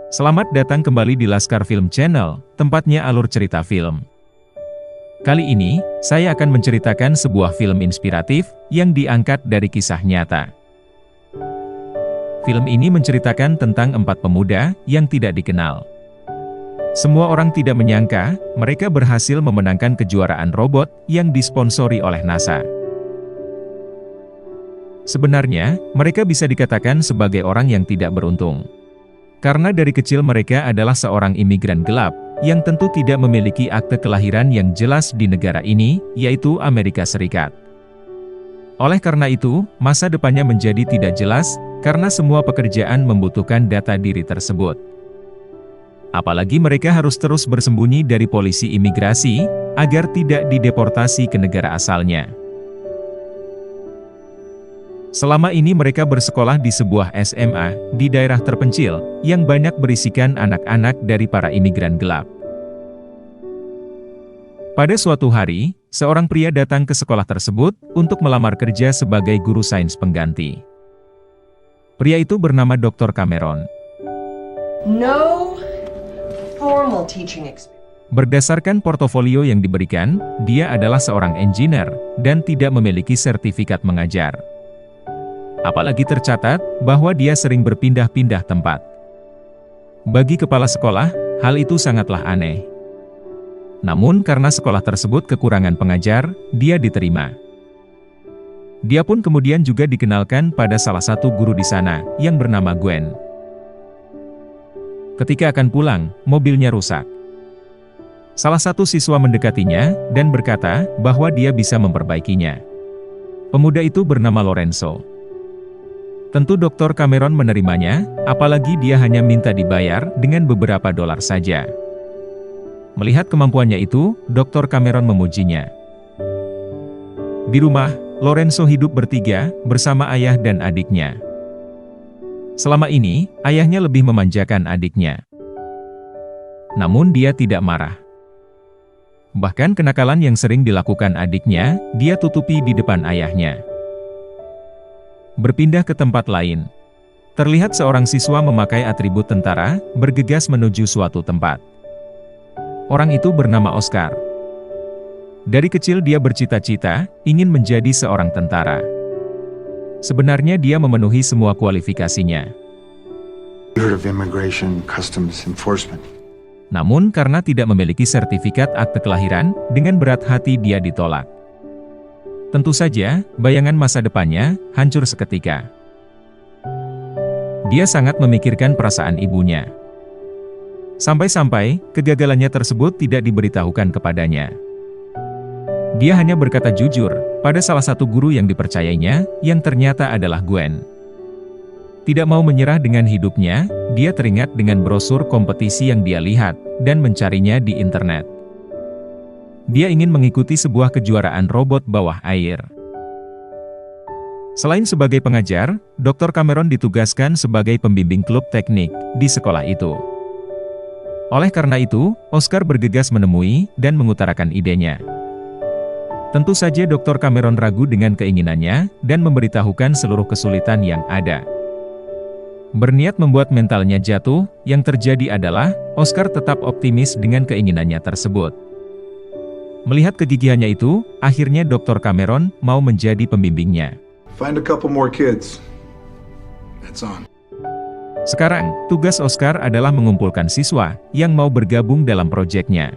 Selamat datang kembali di Laskar Film Channel, tempatnya alur cerita film. Kali ini, saya akan menceritakan sebuah film inspiratif yang diangkat dari kisah nyata. Film ini menceritakan tentang 4 pemuda yang tidak dikenal. Semua orang tidak menyangka, mereka berhasil memenangkan kejuaraan robot yang disponsori oleh NASA. Sebenarnya, mereka bisa dikatakan sebagai orang yang tidak beruntung. Karena dari kecil mereka adalah seorang imigran gelap, yang tentu tidak memiliki akte kelahiran yang jelas di negara ini, yaitu Amerika Serikat. Oleh karena itu, masa depannya menjadi tidak jelas, karena semua pekerjaan membutuhkan data diri tersebut. Apalagi mereka harus terus bersembunyi dari polisi imigrasi, agar tidak dideportasi ke negara asalnya. Selama ini mereka bersekolah di sebuah SMA, di daerah terpencil, yang banyak berisikan anak-anak dari para imigran gelap. Pada suatu hari, seorang pria datang ke sekolah tersebut, untuk melamar kerja sebagai guru sains pengganti. Pria itu bernama Dr. Cameron. No formal teaching experience. Berdasarkan portofolio yang diberikan, dia adalah seorang engineer, dan tidak memiliki sertifikat mengajar. Apalagi tercatat, bahwa dia sering berpindah-pindah tempat. Bagi kepala sekolah, hal itu sangatlah aneh. Namun karena sekolah tersebut kekurangan pengajar, dia diterima. Dia pun kemudian juga dikenalkan pada salah satu guru di sana, yang bernama Gwen. Ketika akan pulang, mobilnya rusak. Salah satu siswa mendekatinya, dan berkata, bahwa dia bisa memperbaikinya. Pemuda itu bernama Lorenzo. Tentu Dr. Cameron menerimanya, apalagi dia hanya minta dibayar dengan beberapa dolar saja. Melihat kemampuannya itu, Dr. Cameron memujinya. Di rumah, Lorenzo hidup bertiga, bersama ayah dan adiknya. Selama ini, ayahnya lebih memanjakan adiknya. Namun dia tidak marah. Bahkan kenakalan yang sering dilakukan adiknya, dia tutupi di depan ayahnya. Berpindah ke tempat lain. Terlihat seorang siswa memakai atribut tentara, bergegas menuju suatu tempat. Orang itu bernama Oscar. Dari kecil dia bercita-cita, ingin menjadi seorang tentara. Sebenarnya dia memenuhi semua kualifikasinya. Bureau of Immigration Customs Enforcement. Namun karena tidak memiliki sertifikat akte kelahiran, dengan berat hati dia ditolak. Tentu saja, bayangan masa depannya hancur seketika. Dia sangat memikirkan perasaan ibunya. Sampai-sampai, kegagalannya tersebut tidak diberitahukan kepadanya. Dia hanya berkata jujur, pada salah satu guru yang dipercayainya, yang ternyata adalah Gwen. Tidak mau menyerah dengan hidupnya, dia teringat dengan brosur kompetisi yang dia lihat, dan mencarinya di internet. Dia ingin mengikuti sebuah kejuaraan robot bawah air. Selain sebagai pengajar, Dr. Cameron ditugaskan sebagai pembimbing klub teknik di sekolah itu. Oleh karena itu, Oscar bergegas menemui dan mengutarakan idenya. Tentu saja Dr. Cameron ragu dengan keinginannya dan memberitahukan seluruh kesulitan yang ada. Berniat membuat mentalnya jatuh, yang terjadi adalah Oscar tetap optimis dengan keinginannya tersebut. Melihat kegigihannya itu, akhirnya Dr. Cameron mau menjadi pembimbingnya. Find a couple more kids. That's on. Sekarang, tugas Oscar adalah mengumpulkan siswa yang mau bergabung dalam proyeknya.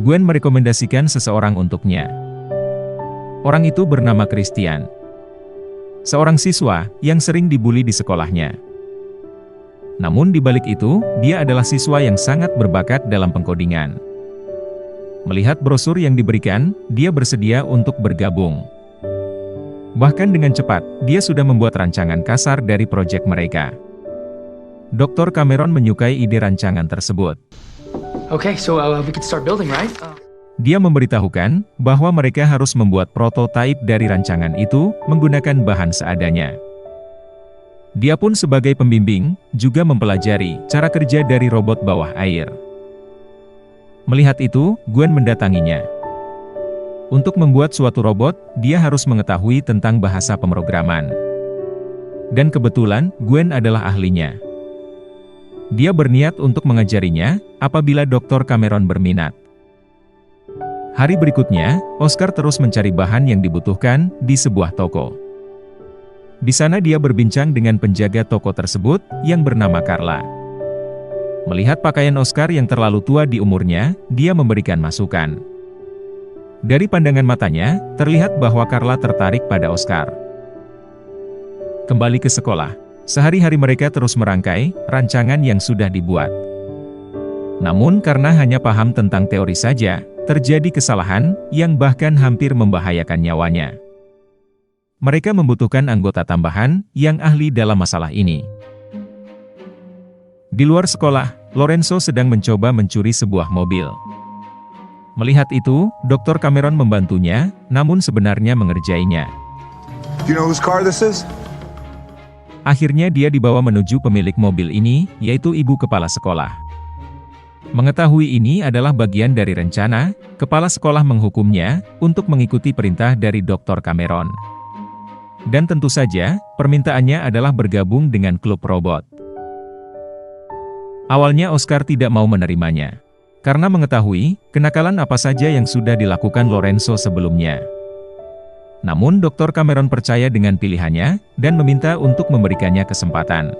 Gwen merekomendasikan seseorang untuknya. Orang itu bernama Christian. Seorang siswa yang sering dibully di sekolahnya. Namun di balik itu, dia adalah siswa yang sangat berbakat dalam pengkodingan. Melihat brosur yang diberikan, dia bersedia untuk bergabung. Bahkan dengan cepat, dia sudah membuat rancangan kasar dari proyek mereka. Dr. Cameron menyukai ide rancangan tersebut. Okay, so we can start building, right? Dia memberitahukan bahwa mereka harus membuat prototipe dari rancangan itu menggunakan bahan seadanya. Dia pun sebagai pembimbing, juga mempelajari cara kerja dari robot bawah air. Melihat itu, Gwen mendatanginya. Untuk membuat suatu robot, dia harus mengetahui tentang bahasa pemrograman. Dan kebetulan, Gwen adalah ahlinya. Dia berniat untuk mengajarinya, apabila Dr. Cameron berminat. Hari berikutnya, Oscar terus mencari bahan yang dibutuhkan di sebuah toko. Di sana dia berbincang dengan penjaga toko tersebut, yang bernama Carla. Melihat pakaian Oscar yang terlalu tua di umurnya, dia memberikan masukan. Dari pandangan matanya, terlihat bahwa Carla tertarik pada Oscar. Kembali ke sekolah. Sehari-hari mereka terus merangkai rancangan yang sudah dibuat. Namun karena hanya paham tentang teori saja, terjadi kesalahan yang bahkan hampir membahayakan nyawanya. Mereka membutuhkan anggota tambahan yang ahli dalam masalah ini. Di luar sekolah, Lorenzo sedang mencoba mencuri sebuah mobil. Melihat itu, Dr. Cameron membantunya, namun sebenarnya mengerjainya. Do you know whose car this is? Akhirnya dia dibawa menuju pemilik mobil ini, yaitu ibu kepala sekolah. Mengetahui ini adalah bagian dari rencana, kepala sekolah menghukumnya untuk mengikuti perintah dari Dr. Cameron. Dan tentu saja, permintaannya adalah bergabung dengan klub robot. Awalnya Oscar tidak mau menerimanya, karena mengetahui kenakalan apa saja yang sudah dilakukan Lorenzo sebelumnya. Namun Dr. Cameron percaya dengan pilihannya, dan meminta untuk memberikannya kesempatan.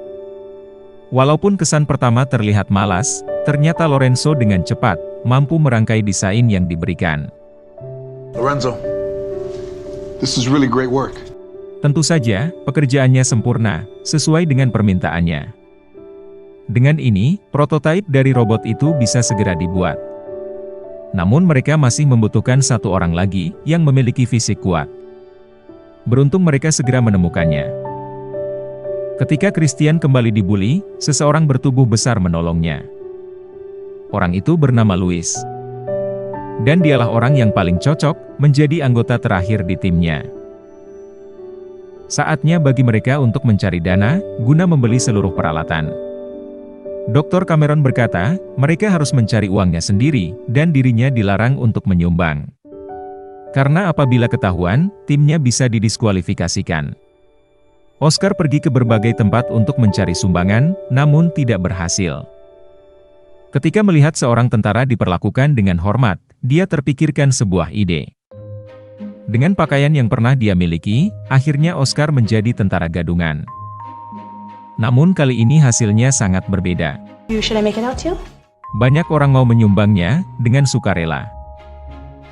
Walaupun kesan pertama terlihat malas, ternyata Lorenzo dengan cepat, mampu merangkai desain yang diberikan. Lorenzo, this is really great work. Tentu saja, pekerjaannya sempurna, sesuai dengan permintaannya. Dengan ini, prototipe dari robot itu bisa segera dibuat. Namun mereka masih membutuhkan satu orang lagi, yang memiliki fisik kuat. Beruntung mereka segera menemukannya. Ketika Christian kembali dibully, seseorang bertubuh besar menolongnya. Orang itu bernama Louis. Dan dialah orang yang paling cocok, menjadi anggota terakhir di timnya. Saatnya bagi mereka untuk mencari dana, guna membeli seluruh peralatan. Dr. Cameron berkata, mereka harus mencari uangnya sendiri, dan dirinya dilarang untuk menyumbang. Karena apabila ketahuan, timnya bisa didiskualifikasikan. Oscar pergi ke berbagai tempat untuk mencari sumbangan, namun tidak berhasil. Ketika melihat seorang tentara diperlakukan dengan hormat, dia terpikirkan sebuah ide. Dengan pakaian yang pernah dia miliki, akhirnya Oscar menjadi tentara gadungan. Namun kali ini hasilnya sangat berbeda. Banyak orang mau menyumbangnya, dengan sukarela.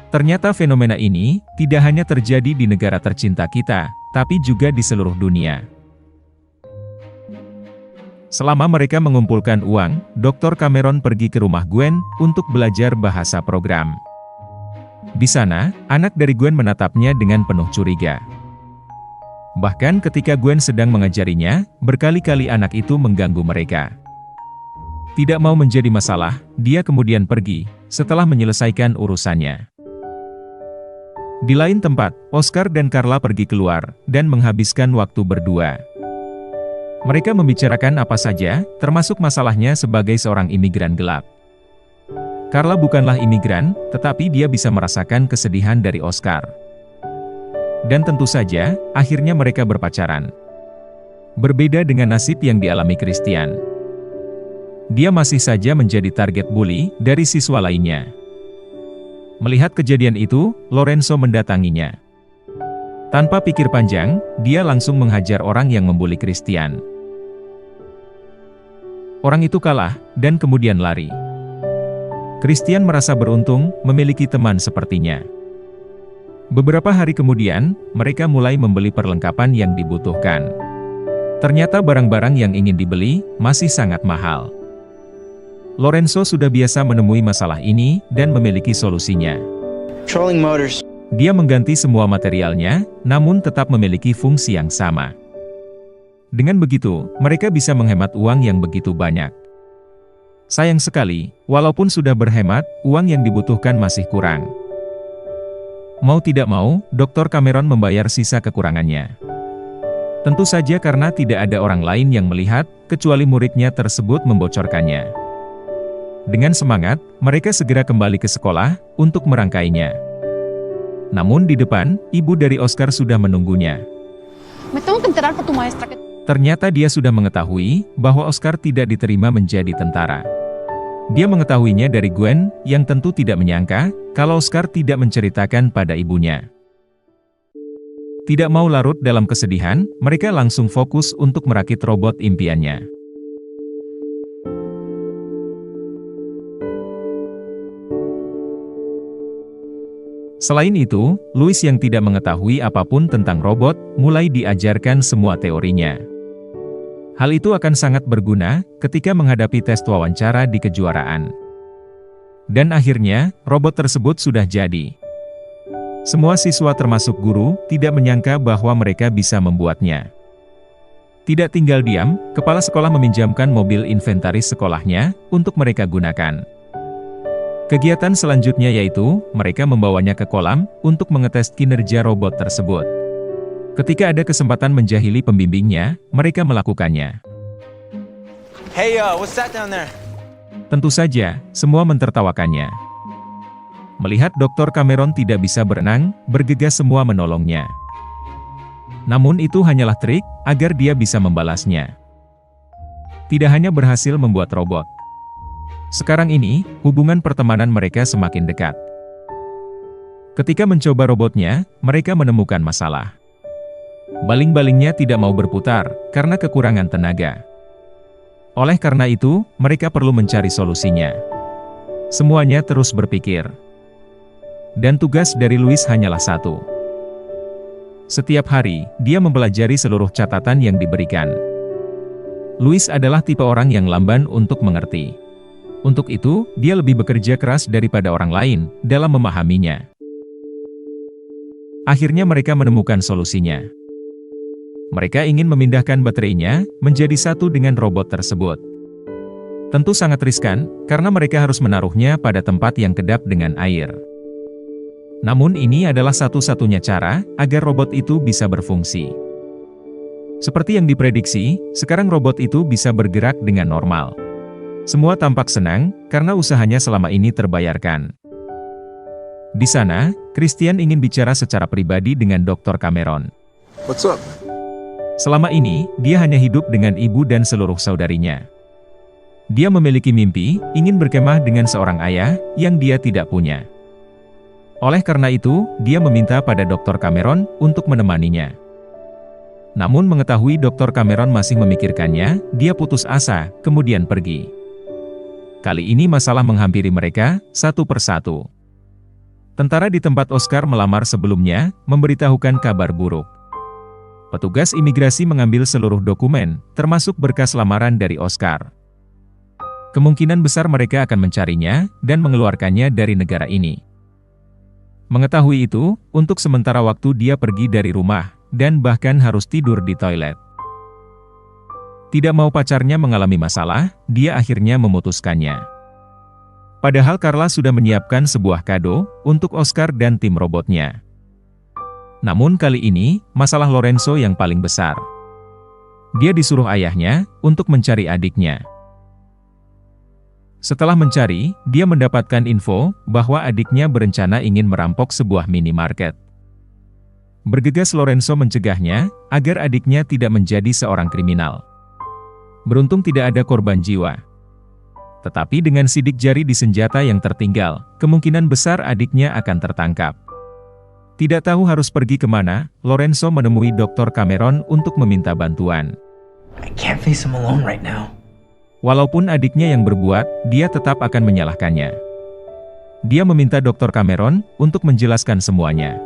Ternyata fenomena ini, tidak hanya terjadi di negara tercinta kita, tapi juga di seluruh dunia. Selama mereka mengumpulkan uang, Dr. Cameron pergi ke rumah Gwen, untuk belajar bahasa program. Di sana, anak dari Gwen menatapnya dengan penuh curiga. Bahkan ketika Gwen sedang mengajarinya, berkali-kali anak itu mengganggu mereka. Tidak mau menjadi masalah, dia kemudian pergi, setelah menyelesaikan urusannya. Di lain tempat, Oscar dan Carla pergi keluar, dan menghabiskan waktu berdua. Mereka membicarakan apa saja, termasuk masalahnya sebagai seorang imigran gelap. Carla bukanlah imigran, tetapi dia bisa merasakan kesedihan dari Oscar. Dan tentu saja, akhirnya mereka berpacaran. Berbeda dengan nasib yang dialami Christian. Dia masih saja menjadi target bully dari siswa lainnya. Melihat kejadian itu, Lorenzo mendatanginya. Tanpa pikir panjang, dia langsung menghajar orang yang membuli Christian. Orang itu kalah, dan kemudian lari. Christian merasa beruntung, memiliki teman sepertinya. Beberapa hari kemudian, mereka mulai membeli perlengkapan yang dibutuhkan. Ternyata barang-barang yang ingin dibeli, masih sangat mahal. Lorenzo sudah biasa menemui masalah ini, dan memiliki solusinya. Dia mengganti semua materialnya, namun tetap memiliki fungsi yang sama. Dengan begitu, mereka bisa menghemat uang yang begitu banyak. Sayang sekali, walaupun sudah berhemat, uang yang dibutuhkan masih kurang. Mau tidak mau, Dr. Cameron membayar sisa kekurangannya. Tentu saja karena tidak ada orang lain yang melihat, kecuali muridnya tersebut membocorkannya. Dengan semangat, mereka segera kembali ke sekolah, untuk merangkainya. Namun di depan, ibu dari Oscar sudah menunggunya. Me tengo que enterar por tu maestra que... Ternyata dia sudah mengetahui bahwa Oscar tidak diterima menjadi tentara. Dia mengetahuinya dari Gwen, yang tentu tidak menyangka kalau Oscar tidak menceritakan pada ibunya. Tidak mau larut dalam kesedihan, mereka langsung fokus untuk merakit robot impiannya. Selain itu, Louis yang tidak mengetahui apapun tentang robot, mulai diajarkan semua teorinya. Hal itu akan sangat berguna ketika menghadapi tes wawancara di kejuaraan. Dan akhirnya, robot tersebut sudah jadi. Semua siswa termasuk guru, tidak menyangka bahwa mereka bisa membuatnya. Tidak tinggal diam, kepala sekolah meminjamkan mobil inventaris sekolahnya untuk mereka gunakan. Kegiatan selanjutnya yaitu, mereka membawanya ke kolam untuk mengetes kinerja robot tersebut. Ketika ada kesempatan menjahili pembimbingnya, mereka melakukannya. Hey, what's that down there? Tentu saja, semua mentertawakannya. Melihat Dr. Cameron tidak bisa berenang, bergegas semua menolongnya. Namun itu hanyalah trik, agar dia bisa membalasnya. Tidak hanya berhasil membuat robot. Sekarang ini, hubungan pertemanan mereka semakin dekat. Ketika mencoba robotnya, mereka menemukan masalah. Baling-balingnya tidak mau berputar, karena kekurangan tenaga. Oleh karena itu, mereka perlu mencari solusinya. Semuanya terus berpikir. Dan tugas dari Louis hanyalah satu. Setiap hari, dia mempelajari seluruh catatan yang diberikan. Louis adalah tipe orang yang lamban untuk mengerti. Untuk itu, dia lebih bekerja keras daripada orang lain dalam memahaminya. Akhirnya mereka menemukan solusinya. Mereka ingin memindahkan baterainya menjadi satu dengan robot tersebut. Tentu sangat riskan, karena mereka harus menaruhnya pada tempat yang kedap dengan air. Namun ini adalah satu-satunya cara agar robot itu bisa berfungsi. Seperti yang diprediksi, sekarang robot itu bisa bergerak dengan normal. Semua tampak senang, karena usahanya selama ini terbayarkan. Di sana, Christian ingin bicara secara pribadi dengan Dr. Cameron. What's up? Selama ini, dia hanya hidup dengan ibu dan seluruh saudarinya. Dia memiliki mimpi, ingin berkemah dengan seorang ayah, yang dia tidak punya. Oleh karena itu, dia meminta pada Dr. Cameron untuk menemaninya. Namun mengetahui Dr. Cameron masih memikirkannya, dia putus asa, kemudian pergi. Kali ini masalah menghampiri mereka, satu persatu. Tentara di tempat Oscar melamar sebelumnya, memberitahukan kabar buruk. Petugas imigrasi mengambil seluruh dokumen, termasuk berkas lamaran dari Oscar. Kemungkinan besar mereka akan mencarinya, dan mengeluarkannya dari negara ini. Mengetahui itu, untuk sementara waktu dia pergi dari rumah, dan bahkan harus tidur di toilet. Tidak mau pacarnya mengalami masalah, dia akhirnya memutuskannya. Padahal Carla sudah menyiapkan sebuah kado untuk Oscar dan tim robotnya. Namun kali ini, masalah Lorenzo yang paling besar. Dia disuruh ayahnya untuk mencari adiknya. Setelah mencari, dia mendapatkan info bahwa adiknya berencana ingin merampok sebuah minimarket. Bergegas Lorenzo mencegahnya agar adiknya tidak menjadi seorang kriminal. Beruntung tidak ada korban jiwa. Tetapi dengan sidik jari di senjata yang tertinggal, kemungkinan besar adiknya akan tertangkap. Tidak tahu harus pergi kemana, Lorenzo menemui Dr. Cameron untuk meminta bantuan. I can't face him alone right now. Walaupun adiknya yang berbuat, dia tetap akan menyalahkannya. Dia meminta Dr. Cameron untuk menjelaskan semuanya.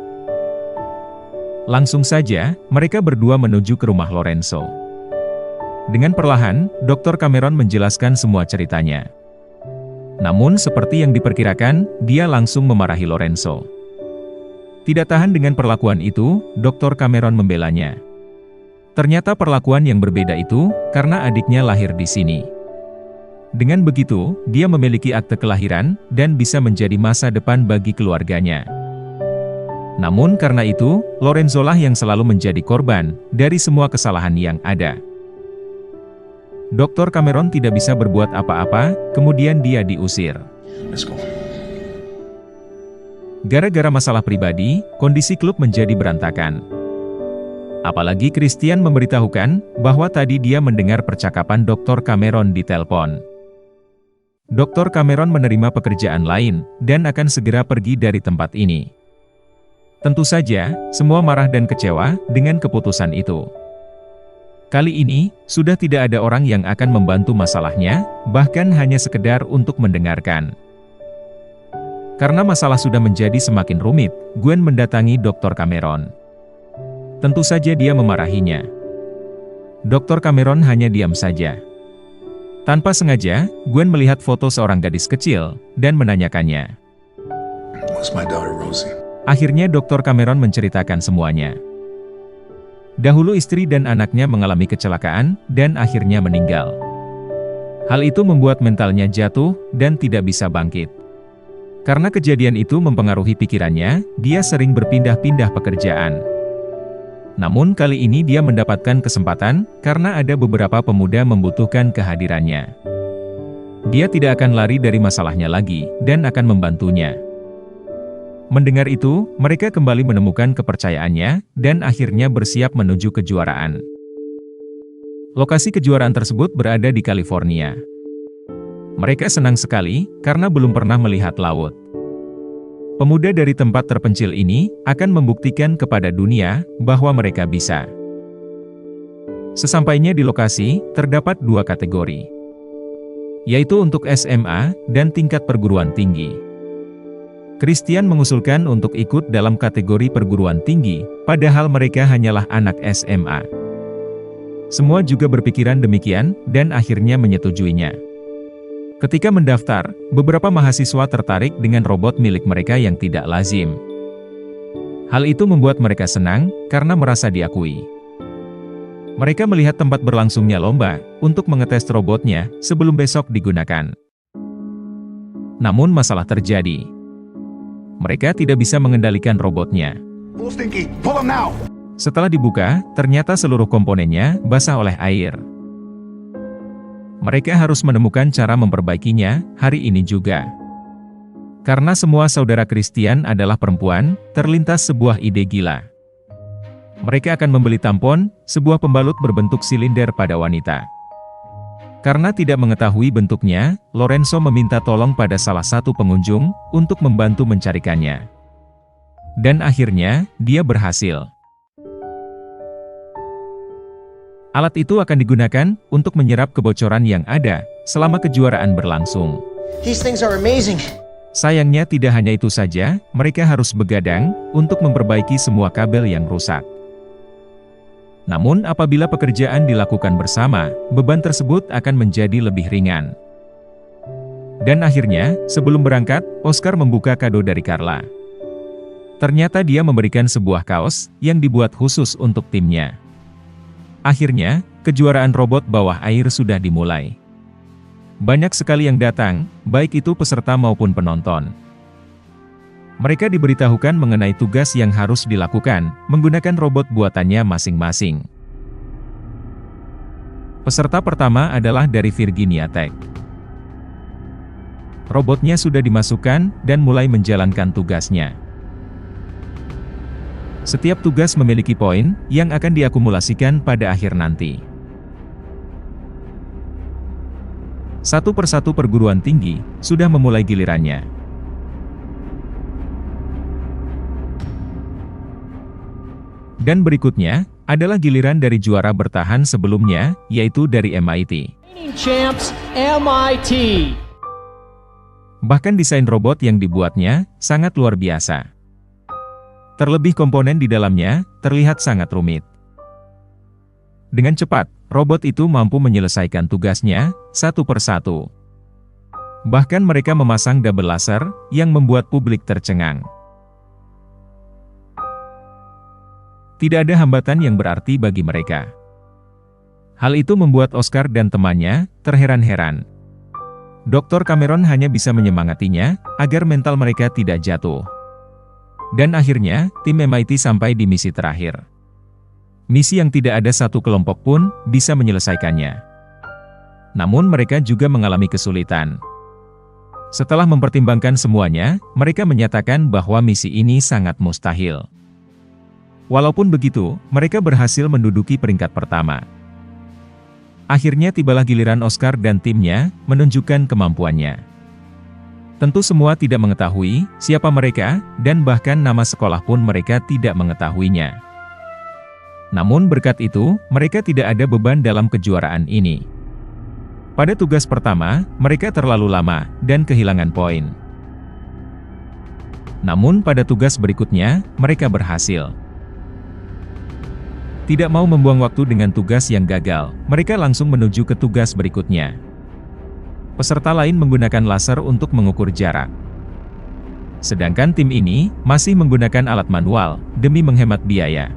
Langsung saja, mereka berdua menuju ke rumah Lorenzo. Dengan perlahan, Dr. Cameron menjelaskan semua ceritanya. Namun seperti yang diperkirakan, dia langsung memarahi Lorenzo. Tidak tahan dengan perlakuan itu, Dr. Cameron membelanya. Ternyata perlakuan yang berbeda itu, karena adiknya lahir di sini. Dengan begitu, dia memiliki akte kelahiran, dan bisa menjadi masa depan bagi keluarganya. Namun karena itu, Lorenzo lah yang selalu menjadi korban dari semua kesalahan yang ada. Dr. Cameron tidak bisa berbuat apa-apa, kemudian dia diusir. Let's go. Gara-gara masalah pribadi, kondisi klub menjadi berantakan. Apalagi Christian memberitahukan bahwa tadi dia mendengar percakapan Dr. Cameron di telepon. Dr. Cameron menerima pekerjaan lain dan akan segera pergi dari tempat ini. Tentu saja, semua marah dan kecewa dengan keputusan itu. Kali ini, sudah tidak ada orang yang akan membantu masalahnya, bahkan hanya sekedar untuk mendengarkan. Karena masalah sudah menjadi semakin rumit, Gwen mendatangi Dr. Cameron. Tentu saja dia memarahinya. Dr. Cameron hanya diam saja. Tanpa sengaja, Gwen melihat foto seorang gadis kecil, dan menanyakannya. What's my daughter, Rosie? Akhirnya Dr. Cameron menceritakan semuanya. Dahulu istri dan anaknya mengalami kecelakaan, dan akhirnya meninggal. Hal itu membuat mentalnya jatuh, dan tidak bisa bangkit. Karena kejadian itu mempengaruhi pikirannya, dia sering berpindah-pindah pekerjaan. Namun kali ini dia mendapatkan kesempatan, karena ada beberapa pemuda membutuhkan kehadirannya. Dia tidak akan lari dari masalahnya lagi, dan akan membantunya. Mendengar itu, mereka kembali menemukan kepercayaannya, dan akhirnya bersiap menuju kejuaraan. Lokasi kejuaraan tersebut berada di California. Mereka senang sekali, karena belum pernah melihat laut. Pemuda dari tempat terpencil ini, akan membuktikan kepada dunia, bahwa mereka bisa. Sesampainya di lokasi, terdapat dua kategori. Yaitu untuk SMA, dan tingkat perguruan tinggi. Christian mengusulkan untuk ikut dalam kategori perguruan tinggi, padahal mereka hanyalah anak SMA. Semua juga berpikiran demikian, dan akhirnya menyetujuinya. Ketika mendaftar, beberapa mahasiswa tertarik dengan robot milik mereka yang tidak lazim. Hal itu membuat mereka senang, karena merasa diakui. Mereka melihat tempat berlangsungnya lomba, untuk mengetes robotnya, sebelum besok digunakan. Namun masalah terjadi. Mereka tidak bisa mengendalikan robotnya. Setelah dibuka, ternyata seluruh komponennya basah oleh air. Mereka harus menemukan cara memperbaikinya, hari ini juga. Karena semua saudara Christian adalah perempuan, terlintas sebuah ide gila. Mereka akan membeli tampon, sebuah pembalut berbentuk silinder pada wanita. Karena tidak mengetahui bentuknya, Lorenzo meminta tolong pada salah satu pengunjung, untuk membantu mencarikannya. Dan akhirnya, dia berhasil. Alat itu akan digunakan untuk menyerap kebocoran yang ada selama kejuaraan berlangsung. These things are amazing. Sayangnya tidak hanya itu saja, mereka harus begadang untuk memperbaiki semua kabel yang rusak. Namun apabila pekerjaan dilakukan bersama, beban tersebut akan menjadi lebih ringan. Dan akhirnya, sebelum berangkat, Oscar membuka kado dari Carla. Ternyata dia memberikan sebuah kaos yang dibuat khusus untuk timnya. Akhirnya, kejuaraan robot bawah air sudah dimulai. Banyak sekali yang datang, baik itu peserta maupun penonton. Mereka diberitahukan mengenai tugas yang harus dilakukan, menggunakan robot buatannya masing-masing. Peserta pertama adalah dari Virginia Tech. Robotnya sudah dimasukkan, dan mulai menjalankan tugasnya. Setiap tugas memiliki poin, yang akan diakumulasikan pada akhir nanti. Satu persatu perguruan tinggi, sudah memulai gilirannya. Dan berikutnya, adalah giliran dari juara bertahan sebelumnya, yaitu dari MIT. Champs MIT. Bahkan desain robot yang dibuatnya, sangat luar biasa. Terlebih komponen di dalamnya, terlihat sangat rumit. Dengan cepat, robot itu mampu menyelesaikan tugasnya, satu persatu. Bahkan mereka memasang double laser, yang membuat publik tercengang. Tidak ada hambatan yang berarti bagi mereka. Hal itu membuat Oscar dan temannya, terheran-heran. Dr. Cameron hanya bisa menyemangatinya, agar mental mereka tidak jatuh. Dan akhirnya, tim MIT sampai di misi terakhir. Misi yang tidak ada satu kelompok pun bisa menyelesaikannya. Namun mereka juga mengalami kesulitan. Setelah mempertimbangkan semuanya, mereka menyatakan bahwa misi ini sangat mustahil. Walaupun begitu, mereka berhasil menduduki peringkat pertama. Akhirnya tibalah giliran Oscar dan timnya menunjukkan kemampuannya. Tentu semua tidak mengetahui siapa mereka, dan bahkan nama sekolah pun mereka tidak mengetahuinya. Namun berkat itu, mereka tidak ada beban dalam kejuaraan ini. Pada tugas pertama, mereka terlalu lama dan kehilangan poin. Namun pada tugas berikutnya, mereka berhasil. Tidak mau membuang waktu dengan tugas yang gagal, mereka langsung menuju ke tugas berikutnya. Peserta lain menggunakan laser untuk mengukur jarak. Sedangkan tim ini masih menggunakan alat manual demi menghemat biaya.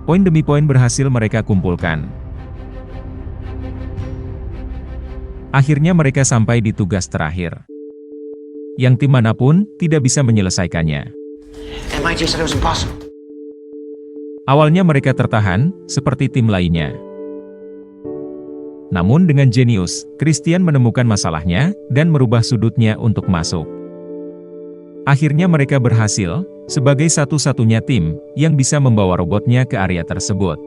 Poin demi poin berhasil mereka kumpulkan. Akhirnya mereka sampai di tugas terakhir, yang tim manapun tidak bisa menyelesaikannya. MIT said it was impossible. Awalnya mereka tertahan, seperti tim lainnya. Namun dengan jenius, Christian menemukan masalahnya, dan merubah sudutnya untuk masuk. Akhirnya mereka berhasil, sebagai satu-satunya tim, yang bisa membawa robotnya ke area tersebut.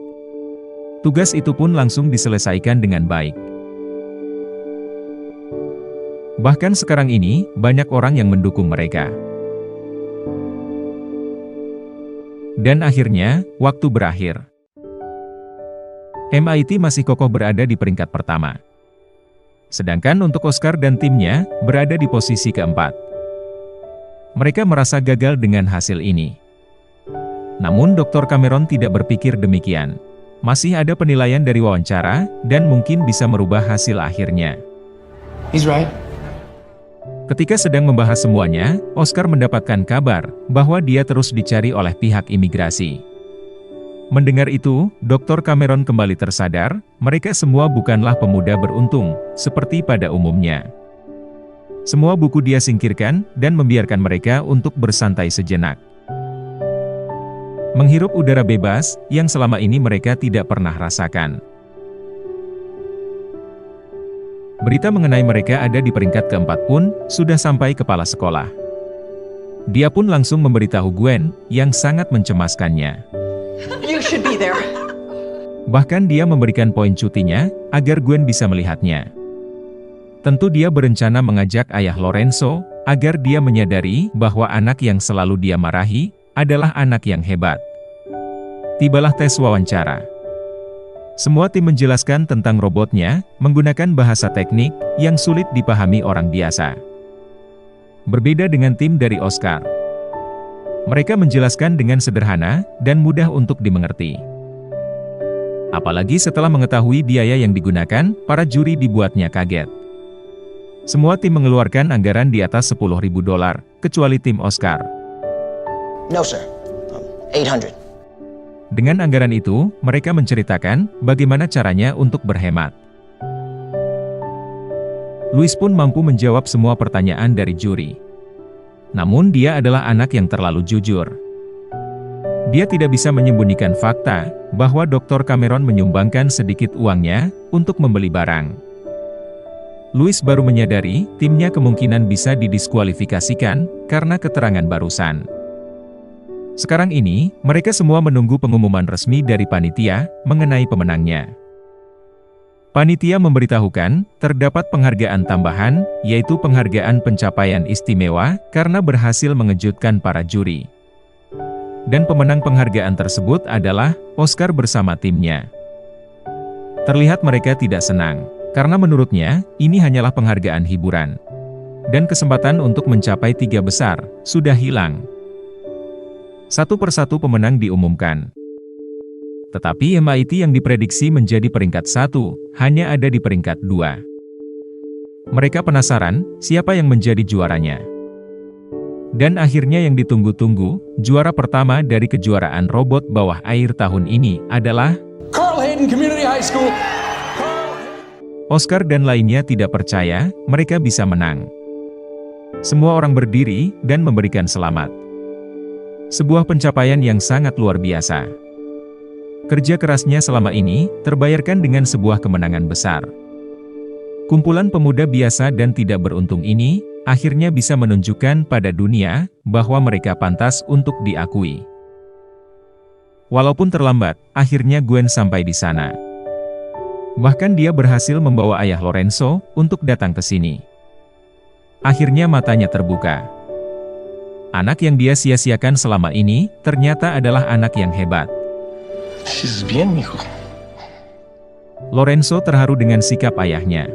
Tugas itu pun langsung diselesaikan dengan baik. Bahkan sekarang ini, banyak orang yang mendukung mereka. Dan akhirnya, waktu berakhir. MIT masih kokoh berada di peringkat pertama. Sedangkan untuk Oscar dan timnya, berada di posisi keempat. Mereka merasa gagal dengan hasil ini. Namun Dr. Cameron tidak berpikir demikian. Masih ada penilaian dari wawancara, dan mungkin bisa merubah hasil akhirnya. He's right. Ketika sedang membahas semuanya, Oscar mendapatkan kabar bahwa dia terus dicari oleh pihak imigrasi. Mendengar itu, Dr. Cameron kembali tersadar, mereka semua bukanlah pemuda beruntung, seperti pada umumnya. Semua buku dia singkirkan, dan membiarkan mereka untuk bersantai sejenak. Menghirup udara bebas, yang selama ini mereka tidak pernah rasakan. Berita mengenai mereka ada di peringkat keempat pun, sudah sampai kepala sekolah. Dia pun langsung memberitahu Gwen, yang sangat mencemaskannya. You should be there. Bahkan dia memberikan poin cutinya, agar Gwen bisa melihatnya. Tentu dia berencana mengajak ayah Lorenzo, agar dia menyadari bahwa anak yang selalu dia marahi, adalah anak yang hebat. Tibalah tes wawancara. Semua tim menjelaskan tentang robotnya, menggunakan bahasa teknik, yang sulit dipahami orang biasa. Berbeda dengan tim dari Oscar. Mereka menjelaskan dengan sederhana, dan mudah untuk dimengerti. Apalagi setelah mengetahui biaya yang digunakan, para juri dibuatnya kaget. Semua tim mengeluarkan anggaran di atas $10.000, kecuali tim Oscar. No, sir. 800. Dengan anggaran itu, mereka menceritakan bagaimana caranya untuk berhemat. Louis pun mampu menjawab semua pertanyaan dari juri. Namun dia adalah anak yang terlalu jujur. Dia tidak bisa menyembunyikan fakta, bahwa Dr. Cameron menyumbangkan sedikit uangnya, untuk membeli barang. Louis baru menyadari, timnya kemungkinan bisa didiskualifikasikan, karena keterangan barusan. Sekarang ini, mereka semua menunggu pengumuman resmi dari panitia, mengenai pemenangnya. Panitia memberitahukan, terdapat penghargaan tambahan, yaitu penghargaan pencapaian istimewa, karena berhasil mengejutkan para juri. Dan pemenang penghargaan tersebut adalah, Oscar bersama timnya. Terlihat mereka tidak senang, karena menurutnya, ini hanyalah penghargaan hiburan. Dan kesempatan untuk mencapai 3 besar, sudah hilang. Satu persatu pemenang diumumkan. Tetapi MIT yang diprediksi menjadi peringkat 1, hanya ada di peringkat 2. Mereka penasaran, siapa yang menjadi juaranya. Dan akhirnya yang ditunggu-tunggu, juara pertama dari kejuaraan robot bawah air tahun ini adalah Carl Hayden Community High School. Oscar dan lainnya tidak percaya, mereka bisa menang. Semua orang berdiri, dan memberikan selamat. Sebuah pencapaian yang sangat luar biasa. Kerja kerasnya selama ini, terbayarkan dengan sebuah kemenangan besar. Kumpulan pemuda biasa dan tidak beruntung ini, akhirnya bisa menunjukkan pada dunia, bahwa mereka pantas untuk diakui. Walaupun terlambat, akhirnya Gwen sampai di sana. Bahkan dia berhasil membawa ayah Lorenzo, untuk datang ke sini. Akhirnya matanya terbuka. Anak yang dia sia-siakan selama ini, ternyata adalah anak yang hebat. She's bien, mijo. Lorenzo terharu dengan sikap ayahnya.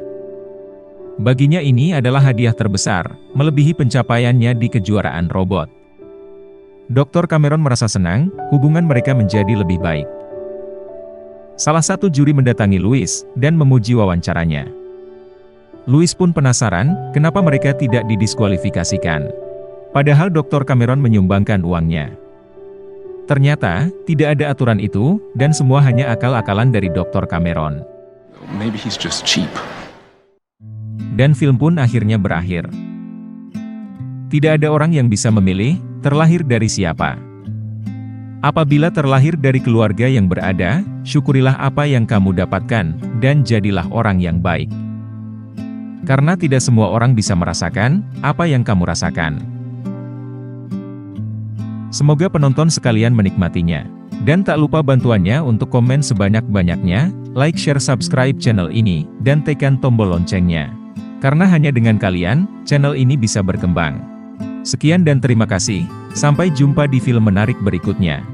Baginya ini adalah hadiah terbesar, melebihi pencapaiannya di kejuaraan robot. Dr. Cameron merasa senang, hubungan mereka menjadi lebih baik. Salah satu juri mendatangi Louis, dan memuji wawancaranya. Louis pun penasaran, kenapa mereka tidak didiskualifikasikan. Padahal Dr. Cameron menyumbangkan uangnya. Ternyata, tidak ada aturan itu, dan semua hanya akal-akalan dari Dr. Cameron. Maybe he's just cheap. Dan film pun akhirnya berakhir. Tidak ada orang yang bisa memilih, terlahir dari siapa. Apabila terlahir dari keluarga yang berada, syukurilah apa yang kamu dapatkan, dan jadilah orang yang baik. Karena tidak semua orang bisa merasakan, apa yang kamu rasakan. Semoga penonton sekalian menikmatinya. Dan tak lupa bantuannya untuk komen sebanyak-banyaknya, like, share, subscribe channel ini, dan tekan tombol loncengnya. Karena hanya dengan kalian, channel ini bisa berkembang. Sekian dan terima kasih, sampai jumpa di film menarik berikutnya.